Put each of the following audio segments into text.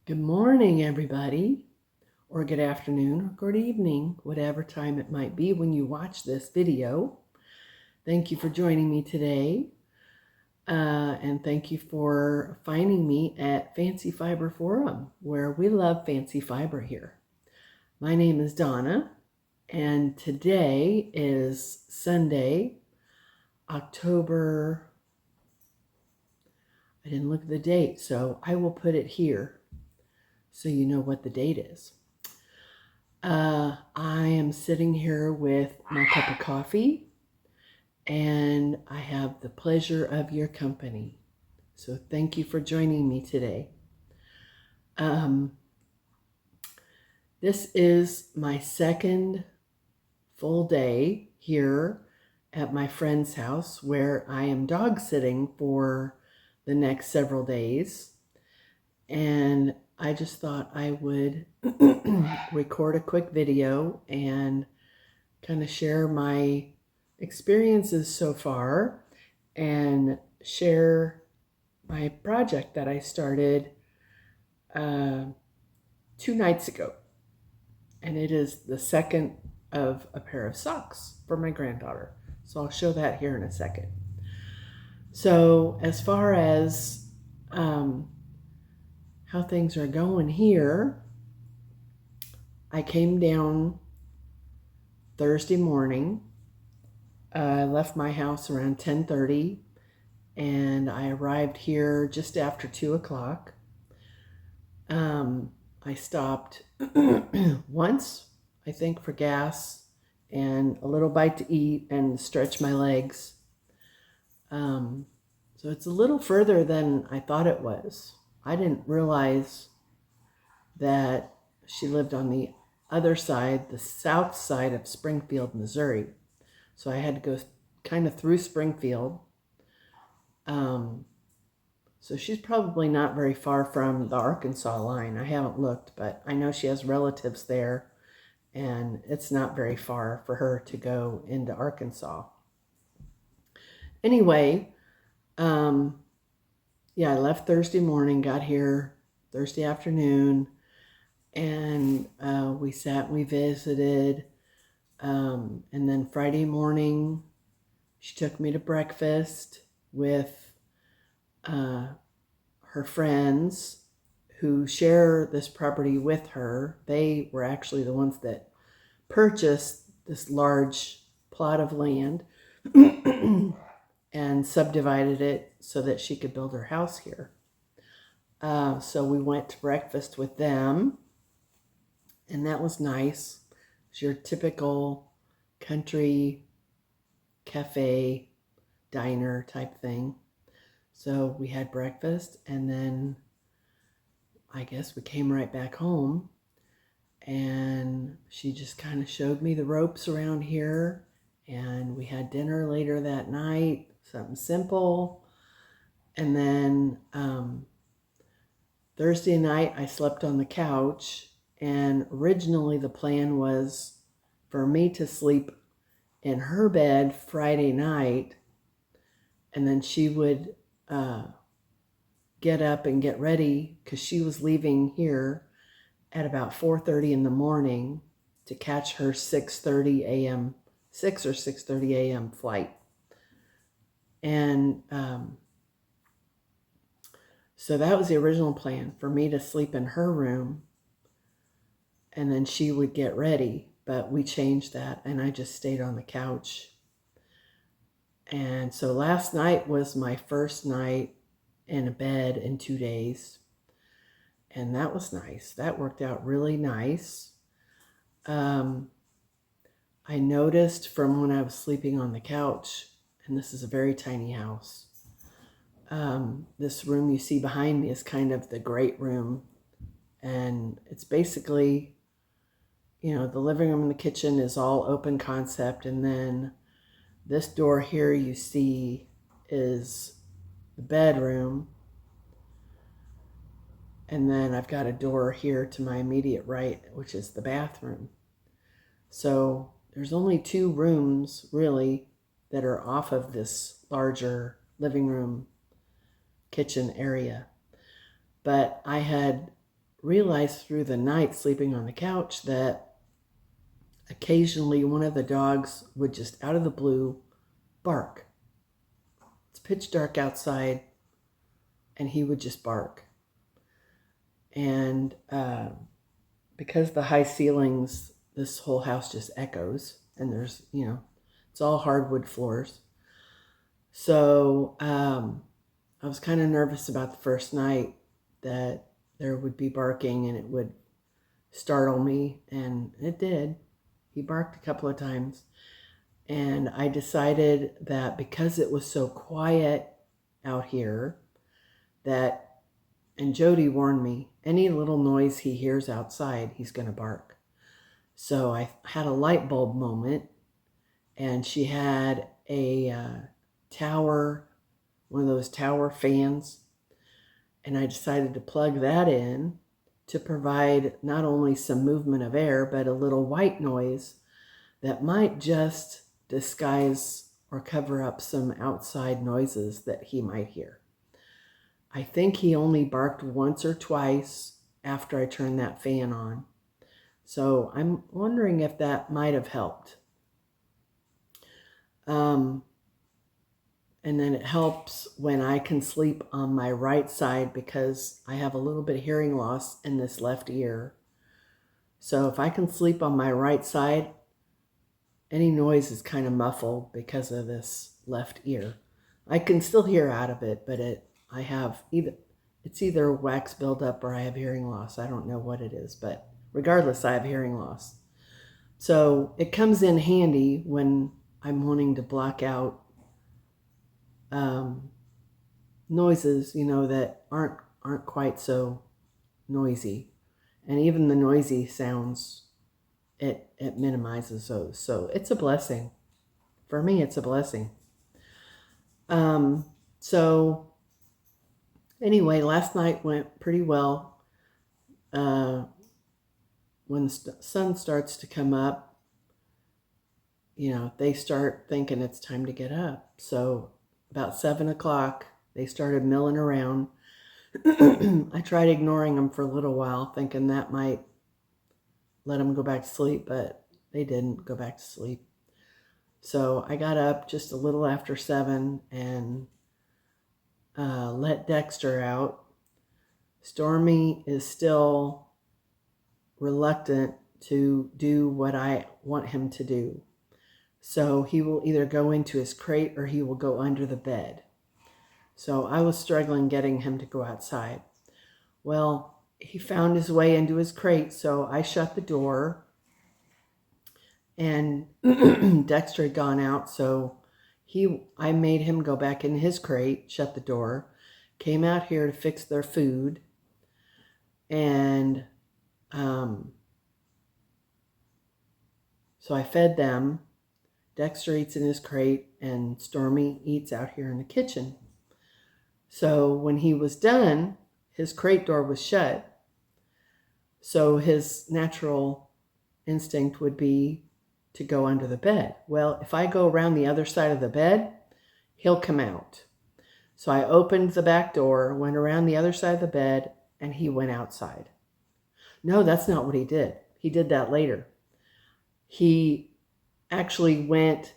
Good morning, everybody, or good afternoon, or good evening, whatever time it might be when you watch this video. Thank you for joining me today, and thank you for finding me at Fancy Fiber Forum, where we love fancy fiber here. My name is Donna, and today is Sunday, October, I didn't look at the date, so I will put it here so you know what the date is. I am sitting here with my cup of coffee, and I have the pleasure of your company. So thank you for joining me today. This is my second full day here at my friend's house, where I am dog sitting for the next several days. And I just thought I would record a quick video and kind of share my experiences so far and share my project that I started 2 nights ago. And it is the second of a pair of socks for my granddaughter. So I'll show that here in a second. So as far as how things are going here, I came down Thursday morning. I left my house around 10:30, and I arrived here just after 2 o'clock. I stopped once, I think, for gas and a little bite to eat and stretch my legs. So it's a little further than I thought it was. I didn't realize that she lived on the other side, the south side of Springfield, Missouri. So I had to go kind of through Springfield. So she's probably not very far from the Arkansas line. I haven't looked, but I know she has relatives there, and it's not very far for her to go into Arkansas. Anyway, yeah, I left Thursday morning, got here Thursday afternoon, and we sat and we visited. And then Friday morning, she took me to breakfast with her friends who share this property with her. They were actually the ones that purchased this large plot of land and subdivided it so that she could build her house here. So we went to breakfast with them, and that was nice. It's your typical country cafe diner type thing. So we had breakfast, and then I guess we came right back home, and she just kind of showed me the ropes around here, and we had dinner later that night, something simple. And then Thursday night I slept on the couch, and originally the plan was for me to sleep in her bed Friday night, and then she would get up and get ready because she was leaving here at about 4:30 in the morning to catch her 6:30 a.m. 6 or 6:30 a.m. flight. And so that was the original plan, for me to sleep in her room, and then she would get ready. But we changed that, and I just stayed on the couch. And so last night was my first night in a bed in 2 days, and that was nice. That worked out really nice. I noticed from when I was sleeping on the couch, and this is a very tiny house, this room you see behind me is kind of the great room, and it's basically, you know, the living room and the kitchen is all open concept, and then this door here you see is the bedroom, and then I've got a door here to my immediate right, which is the bathroom. So there's only 2 rooms really that are off of this larger living room kitchen area. But I had realized through the night sleeping on the couch that occasionally one of the dogs would just out of the blue bark. It's pitch dark outside and he would just bark. And because the high ceilings, this whole house just echoes, and there's, it's all hardwood floors. So I was kind of nervous about the first night that there would be barking and it would startle me, and it did. He barked a couple of times, and I decided that because it was so quiet out here, and Jody warned me, any little noise he hears outside, he's going to bark. So I had a light bulb moment, and she had a tower, one of those tower fans, and I decided to plug that in to provide not only some movement of air, but a little white noise that might just disguise or cover up some outside noises that he might hear. I think he only barked once or twice after I turned that fan on. So I'm wondering if that might have helped. And then it helps when I can sleep on my right side because I have a little bit of hearing loss in this left ear. So if I can sleep on my right side, any noise is kind of muffled because of this left ear. I can still hear out of it, but it's either wax buildup or I have hearing loss. I don't know what it is, but regardless, I have hearing loss. So it comes in handy when I'm wanting to block out noises, that aren't quite so noisy. And even the noisy sounds, it minimizes those. So it's a blessing. For me, it's a blessing. So anyway, last night went pretty well. When the sun starts to come up, they start thinking it's time to get up. So about 7 o'clock, they started milling around. I tried ignoring them for a little while, thinking that might let them go back to sleep, but they didn't go back to sleep. So I got up just a little after 7 and let Dexter out. Stormy is still reluctant to do what I want him to do. So he will either go into his crate or he will go under the bed. So I was struggling getting him to go outside. Well, he found his way into his crate, so I shut the door. And Dexter had gone out, so I made him go back in his crate, shut the door, came out here to fix their food, and so I fed them. Dexter eats in his crate, and Stormy eats out here in the kitchen. So when he was done, his crate door was shut. So his natural instinct would be to go under the bed. Well, if I go around the other side of the bed, he'll come out. So I opened the back door, went around the other side of the bed, and he went outside. No, that's not what he did. He did that later. He actually went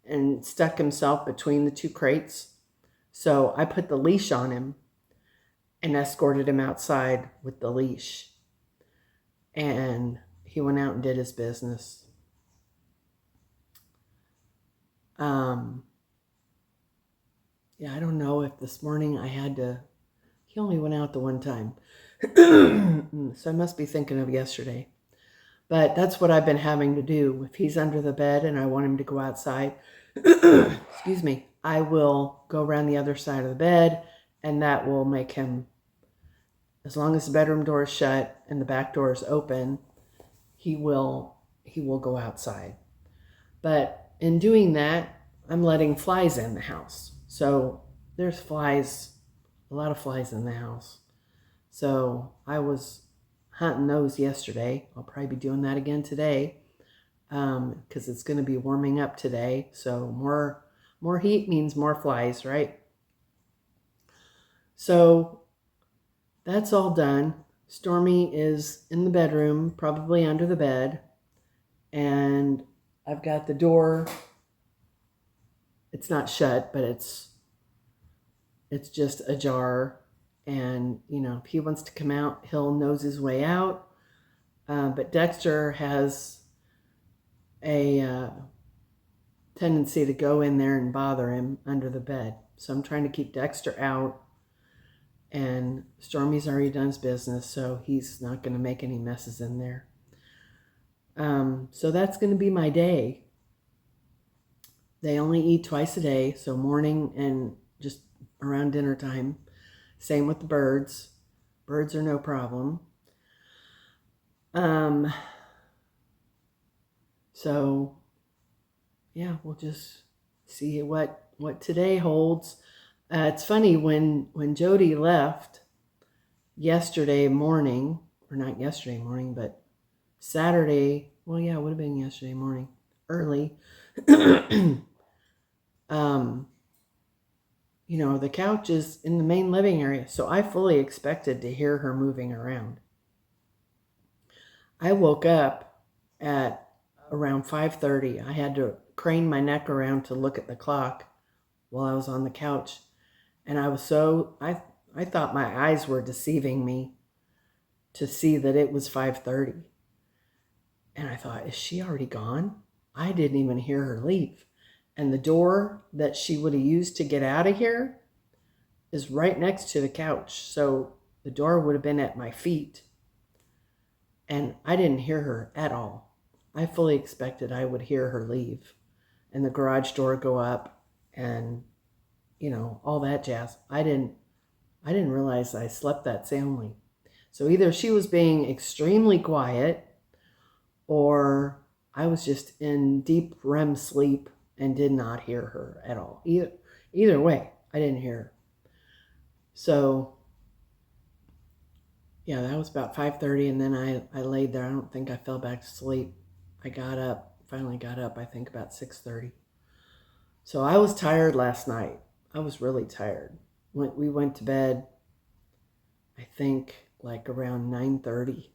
and stuck himself between the two crates. So I put the leash on him and escorted him outside with the leash. And he went out and did his business. Yeah, I don't know if this morning he only went out the one time. So I must be thinking of yesterday. But that's what I've been having to do. If he's under the bed and I want him to go outside, excuse me, I will go around the other side of the bed, and that will make him, as long as the bedroom door is shut and the back door is open, he will go outside. But in doing that, I'm letting flies in the house. So there's a lot of flies in the house. So I was hunting those yesterday. I'll probably be doing that again today because it's going to be warming up today. So more heat means more flies, right? So that's all done. Stormy is in the bedroom, probably under the bed. And I've got the door. It's not shut, but it's just ajar. And, if he wants to come out, he'll nose his way out. But Dexter has a tendency to go in there and bother him under the bed. So I'm trying to keep Dexter out. And Stormy's already done his business, so he's not going to make any messes in there. So that's going to be my day. They only eat twice a day, so morning and just around dinner time. Same with the birds. Birds are no problem. So yeah, we'll just see what today holds. It's funny, when Jody left yesterday morning, or not yesterday morning, but Saturday, well, yeah, it would have been yesterday morning, early. The couch is in the main living area, so I fully expected to hear her moving around. I woke up at around 5:30. I had to crane my neck around to look at the clock while I was on the couch. And I thought my eyes were deceiving me to see that it was 5:30. And I thought, is she already gone? I didn't even hear her leave. And the door that she would have used to get out of here is right next to the couch. So the door would have been at my feet. And I didn't hear her at all. I fully expected I would hear her leave and the garage door go up and, all that jazz. I didn't realize I slept that soundly. So either she was being extremely quiet or I was just in deep REM sleep and did not hear her at all. Either way, I didn't hear her. So yeah, that was about 5:30, and then I laid there. I don't think I fell back to sleep. I finally got up, I think about 6:30. So I was tired last night. I was really tired. We went to bed, I think, like around 9:30.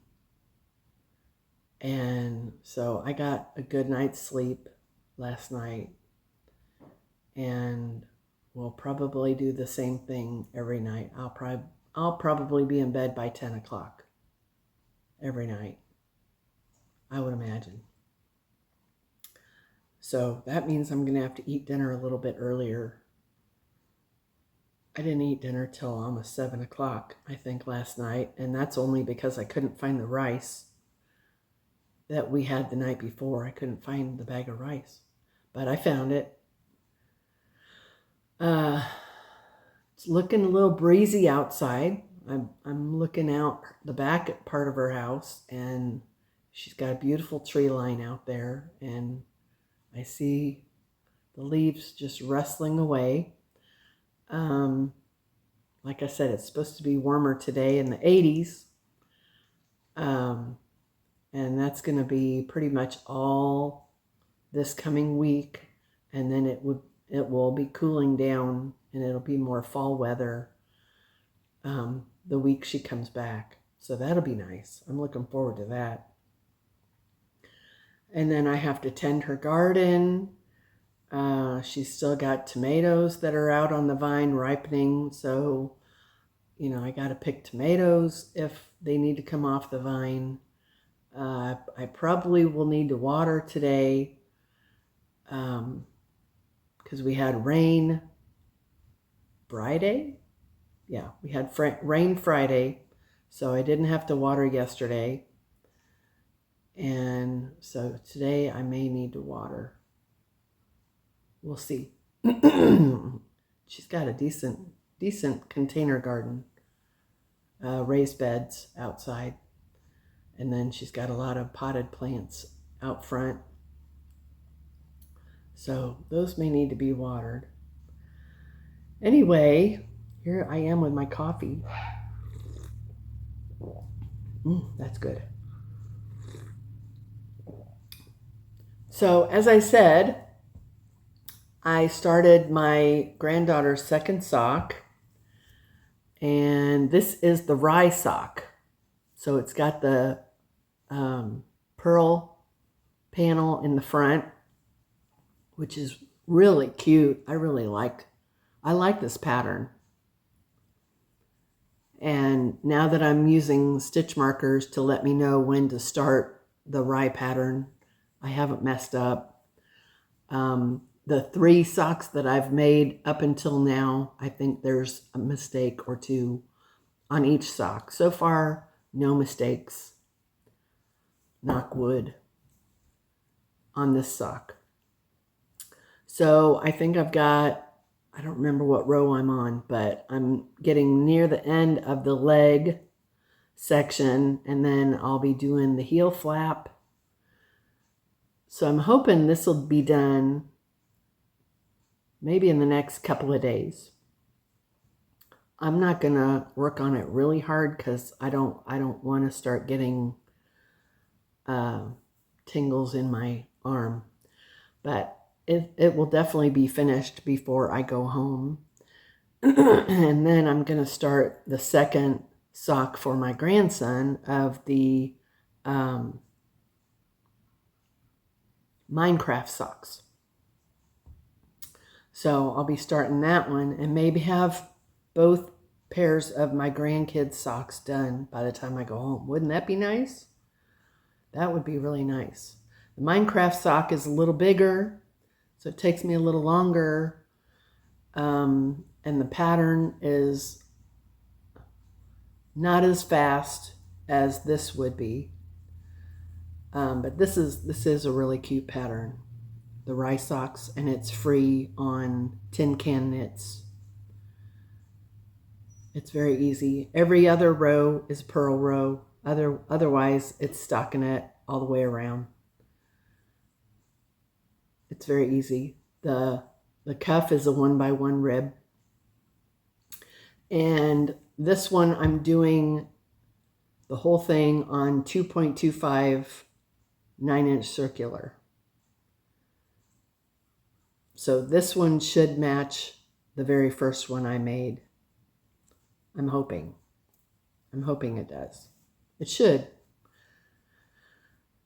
And so I got a good night's sleep last night. And we'll probably do the same thing every night. I'll probably be in bed by 10 o'clock every night, I would imagine. So that means I'm going to have to eat dinner a little bit earlier. I didn't eat dinner till almost 7 o'clock, I think, last night. And that's only because I couldn't find the rice that we had the night before. I couldn't find the bag of rice, but I found it. It's looking a little breezy outside. I'm looking out the back part of her house, and she's got a beautiful tree line out there, and I see the leaves just rustling away. Like I said, it's supposed to be warmer today in the 80s. And that's going to be pretty much all this coming week. And then it will be cooling down, and it'll be more fall weather the week she comes back. So that'll be nice. I'm looking forward to that. And then I have to tend her garden. She's still got tomatoes that are out on the vine ripening. So, I got to pick tomatoes if they need to come off the vine. I probably will need to water today because we had rain Friday. Yeah, we had rain Friday, so I didn't have to water yesterday. And so today I may need to water. We'll see. She's got a decent container garden, raised beds outside. And then she's got a lot of potted plants out front. So those may need to be watered. Anyway, here I am with my coffee. That's good. So as I said, I started my granddaughter's second sock. And this is the rye sock. So it's got the pearl panel in the front, which is really cute. I like this pattern. And now that I'm using stitch markers to let me know when to start the rye pattern, I haven't messed up. The 3 socks that I've made up until now, I think there's a mistake or 2 on each sock. So far, no mistakes. Knock wood on this sock. So I think I've got, I don't remember what row I'm on, but I'm getting near the end of the leg section, and then I'll be doing the heel flap. So I'm hoping this will be done maybe in the next couple of days. I'm not gonna work on it really hard because I don't want to start getting tingles in my arm, but it will definitely be finished before I go home. And then I'm going to start the second sock for my grandson of the Minecraft socks. So I'll be starting that one and maybe have both pairs of my grandkids' socks done by the time I go home. Wouldn't that be nice? That would be really nice. The Minecraft sock is a little bigger, so it takes me a little longer. And the pattern is not as fast as this would be. But this is a really cute pattern, the rye socks, and it's free on Tin Can Knits. It's very easy. Every other row is purl row. Otherwise, it's stockinette all the way around. It's very easy. The cuff is a 1x1 rib. And this one I'm doing the whole thing on 2.25 9-inch circular. So this one should match the very first one I made. I'm hoping it does. It should.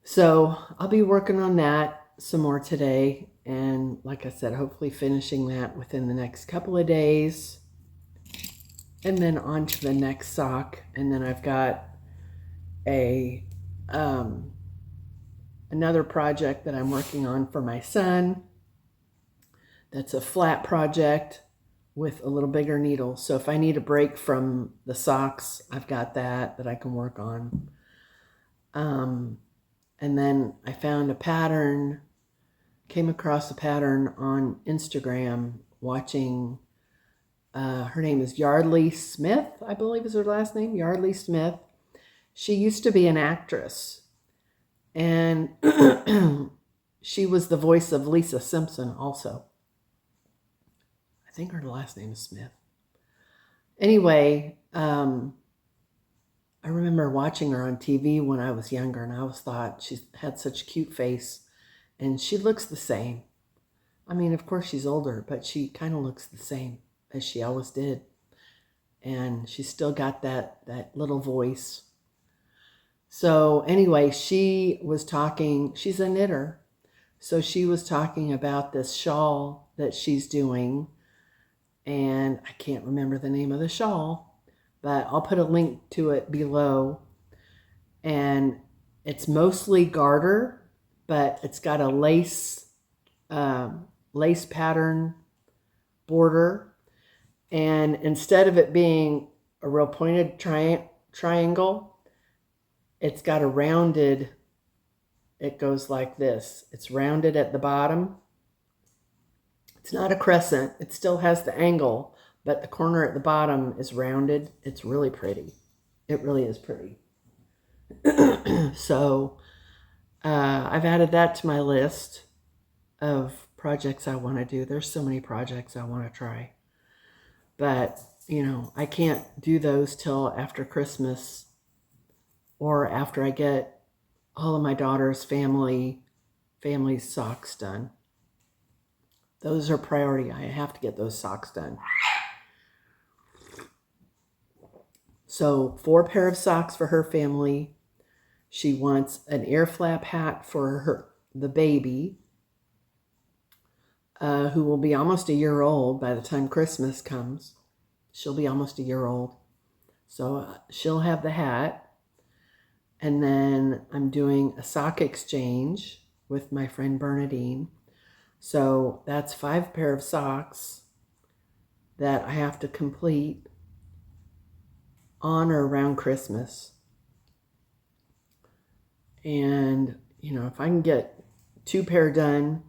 So I'll be working on that some more today. And like I said, hopefully finishing that within the next couple of days. And then on to the next sock. And then I've got a another project that I'm working on for my son. That's a flat project with a little bigger needle. So if I need a break from the socks, I've got that I can work on. And then I found a pattern, came across a pattern on Instagram watching, her name is Yardley Smith, I believe is her last name, Yardley Smith. She used to be an actress, and she was the voice of Lisa Simpson also. I think her last name is Smith. Anyway, I remember watching her on TV when I was younger, and I always thought she had such a cute face, and she looks the same. I mean, of course she's older, but she kind of looks the same as she always did. And she's still got that little voice. So anyway, she was talking, she's a knitter. So she was talking about this shawl that she's doing, and I can't remember the name of the shawl, but I'll put a link to it below. And it's mostly garter, but it's got a lace pattern border. And instead of it being a real pointed triangle, it's got a rounded, it goes like this. It's rounded at the bottom. It's not a crescent. It still has the angle, but the corner at the bottom is rounded. It's really pretty. It really is pretty. So I've added that to my list of projects I want to do. There's so many projects I want to try. But, you know, I can't do those till after Christmas or after I get all of my daughter's family's socks done. Those are priority. I have to get those socks done. So 4 pair of socks for her family. She wants an ear flap hat for the baby, who will be almost a year old by the time Christmas comes. She'll be almost a year old. So she'll have the hat. And then I'm doing a sock exchange with my friend Bernadine. So that's 5 pair of socks that I have to complete on or around Christmas. And, you know, if I can get 2 pair done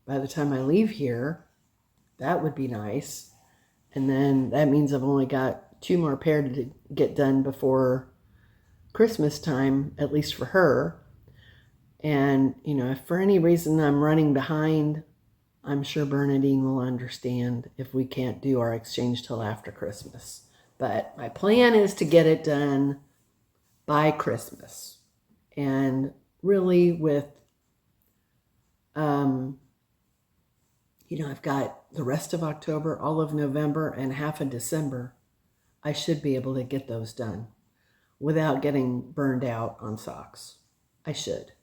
by the time I leave here, that would be nice. And then that means I've only got 2 more pair to get done before Christmas time, at least for her. And, you know, if for any reason I'm running behind, I'm sure Bernadine will understand if we can't do our exchange till after Christmas. But my plan is to get it done by Christmas. And really with, you know, I've got the rest of October, all of November, and half of December. I should be able to get those done without getting burned out on socks. I should.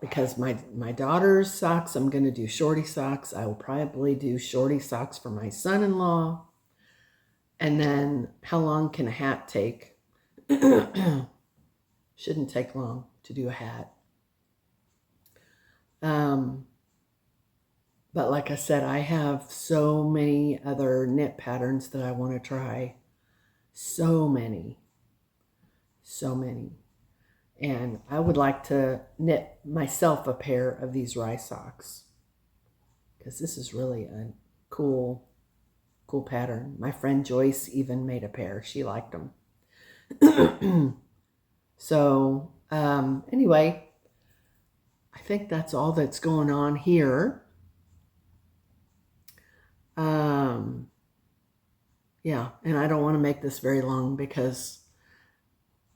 Because my daughter's socks, I'm going to do shorty socks. I will probably do shorty socks for my son-in-law. And then how long can a hat take? Shouldn't take long to do a hat. But like I said, I have so many other knit patterns that I want to try. So many. And I would like to knit myself a pair of these rice socks, because this is really a cool pattern. My friend Joyce even made a pair. She liked them. So anyway, I think that's all that's going on here. Yeah, and I don't want to make this very long because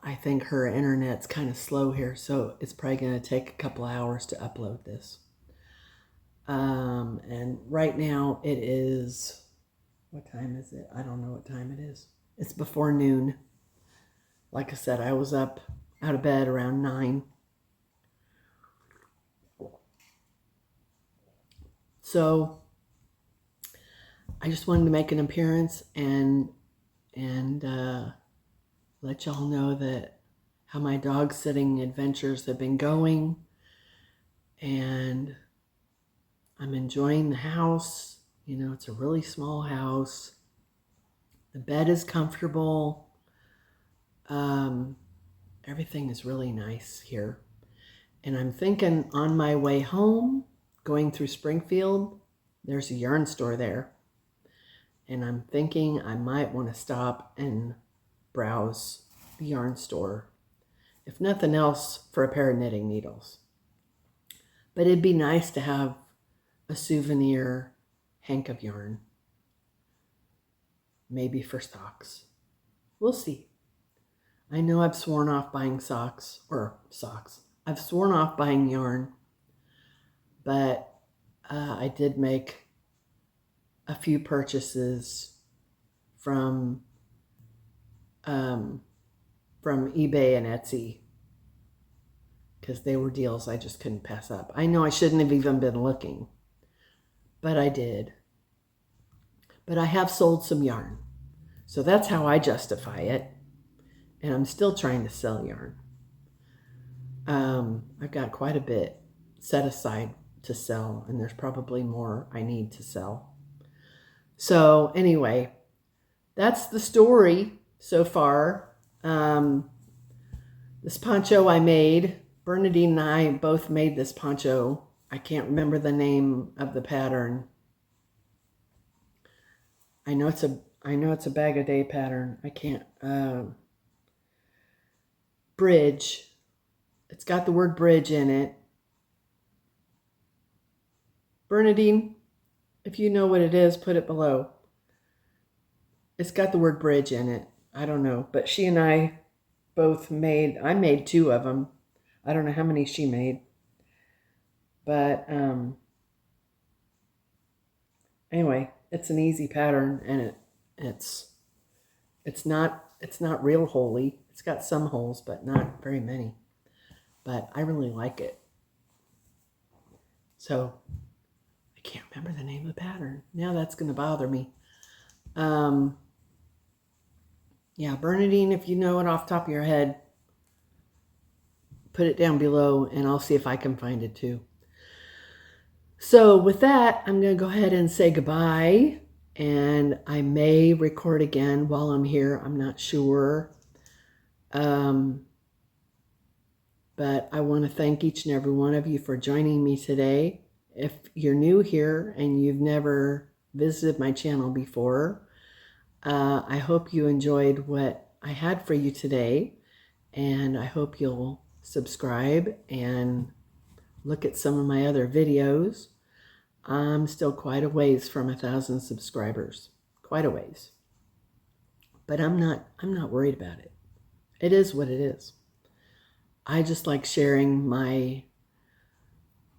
I think her internet's kind of slow here, so it's probably going to take a couple hours to upload this. And right now it is, what time is it? I don't know what time it is. It's before noon. Like I said, I was up out of bed around 9. So I just wanted to make an appearance and let y'all know that how my dog sitting adventures have been going, and I'm enjoying the house. You know, it's a really small house. The bed is comfortable. Everything is really nice here. And I'm thinking on my way home, going through Springfield, there's a yarn store there. And I'm thinking I might want to stop and browse the yarn store, if nothing else, for a pair of knitting needles. But it'd be nice to have a souvenir hank of yarn, maybe for socks. We'll see. I know I've sworn off buying socks. I've sworn off buying yarn, but I did make a few purchases from eBay and Etsy because they were deals I just couldn't pass up. I know I shouldn't have even been looking, but I did. But I have sold some yarn, so that's how I justify it. And I'm still trying to sell yarn. I've got quite a bit set aside to sell, and there's probably more I need to sell. So anyway, that's the story so far. This poncho I made, Bernadine and I both made this poncho. I can't remember the name of the pattern. I know it's a bag a day pattern. I can't, bridge. It's got the word bridge in it. Bernadine, if you know what it is, put it below. It's got the word bridge in it. I don't know, but she and I both made, I made 2 of them. I don't know how many she made. But anyway, it's an easy pattern, and it's It's not real holy. It's got some holes, but not very many. But I really like it. So I can't remember the name of the pattern. Now that's going to bother me. Yeah, Bernadine, if you know it off the top of your head, put it down below and I'll see if I can find it too. So with that, I'm going to go ahead and say goodbye. And I may record again while I'm here. I'm not sure. But I want to thank each and every one of you for joining me today. If you're new here and you've never visited my channel before, I hope you enjoyed what I had for you today. And I hope you'll subscribe and look at some of my other videos. I'm still quite a ways from 1,000 subscribers. Quite a ways. But I'm not worried about it. It is what it is. I just like sharing my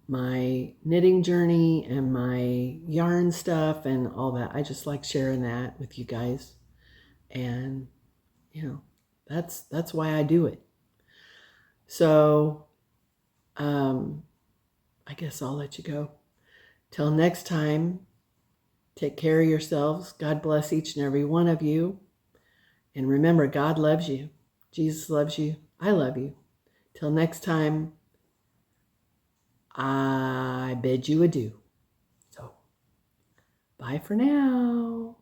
knitting journey and my yarn stuff and all that. I just like sharing that with you guys. And, you know, that's why I do it. So, I guess I'll let you go. Till next time, take care of yourselves. God bless each and every one of you. And remember, God loves you. Jesus loves you. I love you. Till next time, I bid you adieu. So, bye for now.